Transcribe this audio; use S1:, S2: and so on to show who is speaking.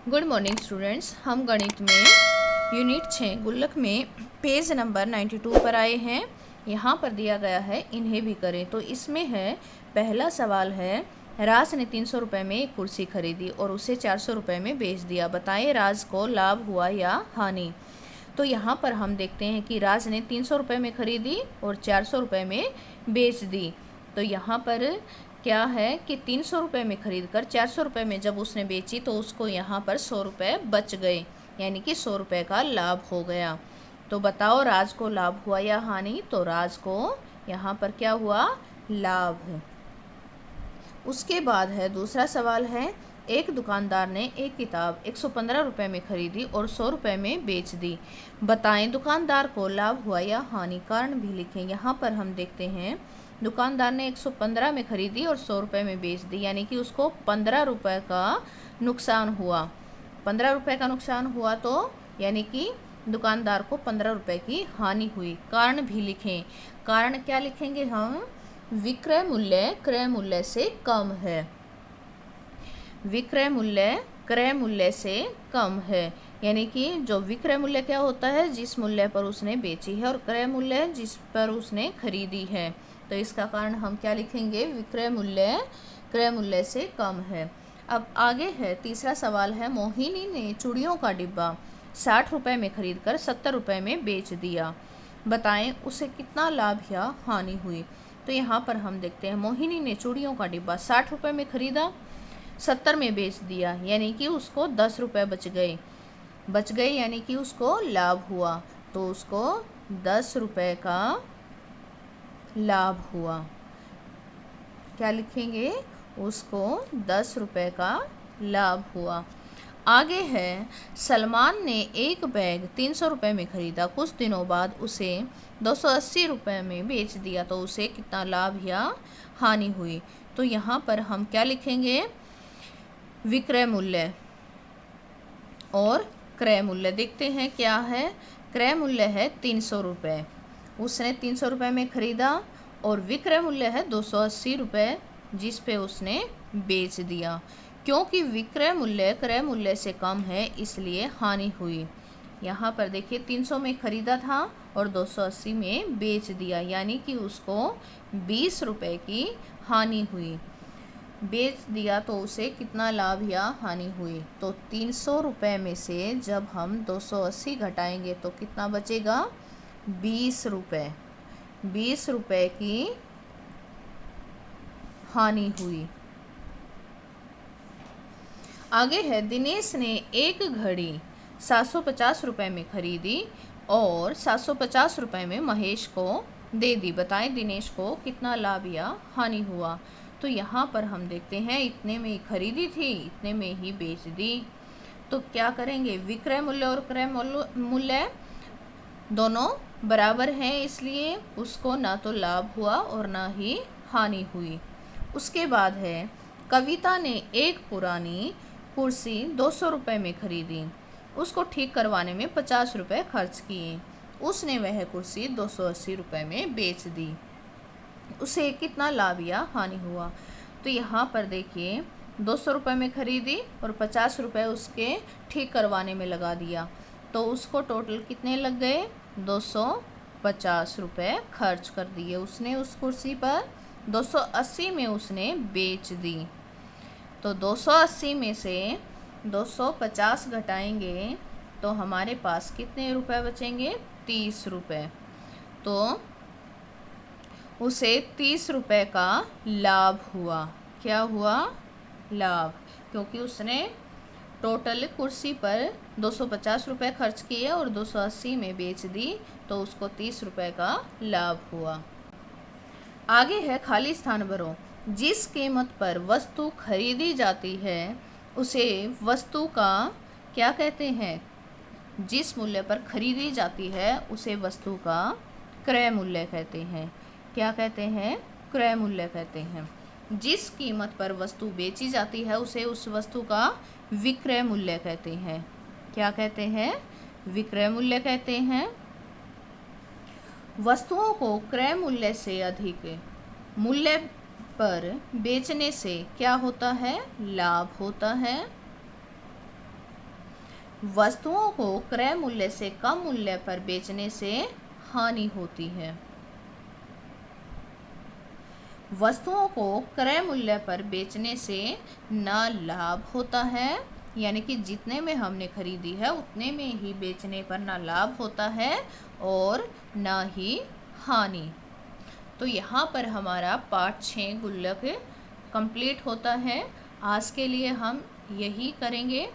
S1: Good morning students. हम गणित में यूनिट 6 गुल्लक में पेज नंबर 92 पर आए हैं। यहाँ पर दिया गया है इन्हें भी करें। तो इसमें है पहला सवाल है, राज ने 300 रुपये में एक कुर्सी खरीदी और उसे 400 रुपये में बेच दिया। बताएं राज को लाभ हुआ या हानि। तो यहाँ पर हम देखते हैं कि राज ने 300 रुपये में खरीदी और 400 रुपये में बेच दी। तो यहाँ पर क्या है कि 300 रुपये में खरीद कर 400 रुपये में जब उसने बेची तो उसको यहाँ पर 100 रुपये बच गए, यानी कि 100 रुपये का लाभ हो गया। तो बताओ राज को लाभ हुआ या हानि। तो राज को यहाँ पर क्या हुआ, लाभ। उसके बाद है दूसरा सवाल है, एक दुकानदार ने एक किताब 115 रुपये में खरीदी और 100 रुपये में बेच दी। बताएं दुकानदार को लाभ हुआ या हानि। कारण भी लिखें। यहाँ पर हम देखते हैं दुकानदार ने 115 में खरीदी और 100 रुपये में बेच दी, यानी कि उसको 15 रुपये का नुकसान हुआ। 15 रुपये का नुकसान हुआ तो यानी कि दुकानदार को 15 रुपये की हानि हुई। कारण भी लिखें। कारण क्या लिखेंगे हम, विक्रय मूल्य क्रय मूल्य से कम है। विक्रय मूल्य क्रय मूल्य से कम है, यानी कि जो विक्रय मूल्य क्या होता है, जिस मूल्य पर उसने बेची है, और क्रय मूल्य जिस पर उसने खरीदी है। तो इसका कारण हम क्या लिखेंगे, विक्रय मूल्य क्रय मूल्य से कम है। अब आगे है तीसरा सवाल है, मोहिनी ने चूड़ियों का डिब्बा 60 रुपये में खरीद कर 70 रुपये में बेच दिया। बताएं उसे कितना लाभ या हानि हुई। तो यहाँ पर हम देखते हैं मोहिनी ने चूड़ियों का डिब्बा 60 रुपये में खरीदा, 70 में बेच दिया, यानी कि उसको 10 रुपये बच गए यानी कि उसको लाभ हुआ। तो उसको 10 रुपये का लाभ हुआ। क्या लिखेंगे, उसको 10 रुपये का लाभ हुआ। आगे है, सलमान ने एक बैग 300 रुपये में खरीदा, कुछ दिनों बाद उसे 280 रुपये में बेच दिया। तो उसे कितना लाभ या हानि हुई। तो यहाँ पर हम क्या लिखेंगे, विक्रय मूल्य और क्रय मूल्य। देखते हैं क्या है, क्रय मूल्य है 300 रुपये, उसने 300 रुपये में खरीदा, और विक्रय मूल्य है 280 रुपये जिस पे उसने बेच दिया। क्योंकि विक्रय मूल्य क्रय मूल्य से कम है इसलिए हानि हुई। यहाँ पर देखिए 300 में खरीदा था और 280 में बेच दिया, यानी कि उसको 20 रुपये की हानि हुई। बेच दिया तो उसे कितना लाभ या हानि हुई। तो 300 रुपये में से जब हम 280 घटाएंगे तो कितना बचेगा, 20 रुपये। 20 रुपये की हानि हुई। आगे है, दिनेश ने एक घड़ी 750 रुपये में खरीदी और 750 रुपये में महेश को दे दी। बताएं दिनेश को कितना लाभ या हानि हुआ। तो यहाँ पर हम देखते हैं इतने में ही खरीदी थी, इतने में ही बेच दी। तो क्या करेंगे, विक्रय मूल्य और क्रय मूल्य दोनों बराबर हैं, इसलिए उसको ना तो लाभ हुआ और ना ही हानि हुई। उसके बाद है, कविता ने एक पुरानी कुर्सी 200 रुपये में खरीदी, उसको ठीक करवाने में 50 रुपये खर्च किए, उसने वह कुर्सी 280 रुपये में बेच दी। उसे कितना लाभ या हानि हुआ। तो यहाँ पर देखिए 200 रुपये में खरीदी और 50 रुपये उसके ठीक करवाने में लगा दिया, तो उसको टोटल कितने लग गए, 250 रुपये खर्च कर दिए उसने उस कुर्सी पर। 280 में उसने बेच दी। तो 280 में से 250 घटाएंगे तो हमारे पास कितने रुपए बचेंगे, 30 रुपये। तो उसे 30 रुपये का लाभ हुआ। क्या हुआ, लाभ, क्योंकि उसने टोटल कुर्सी पर 250 रुपये खर्च किए और 280 में बेच दी, तो उसको 30 रुपये का लाभ हुआ। आगे है, खाली स्थान भरो। जिस कीमत पर वस्तु खरीदी जाती है उसे वस्तु का क्या कहते हैं, जिस मूल्य पर खरीदी जाती है उसे वस्तु का क्रय मूल्य कहते हैं। क्या कहते हैं, क्रय मूल्य कहते हैं। जिस कीमत पर वस्तु बेची जाती है उसे उस वस्तु का विक्रय मूल्य कहते हैं। क्या कहते हैं, विक्रय मूल्य कहते हैं। वस्तुओं को क्रय मूल्य से अधिक मूल्य पर बेचने से क्या होता है, लाभ होता है। वस्तुओं को क्रय मूल्य से कम मूल्य पर बेचने से हानि होती है। वस्तुओं को क्रय मूल्य पर बेचने से न लाभ होता है, यानी कि जितने में हमने खरीदी है उतने में ही बेचने पर ना लाभ होता है और ना ही हानि। तो यहाँ पर हमारा पाठ 6 गुल्लक कंप्लीट होता है। आज के लिए हम यही करेंगे।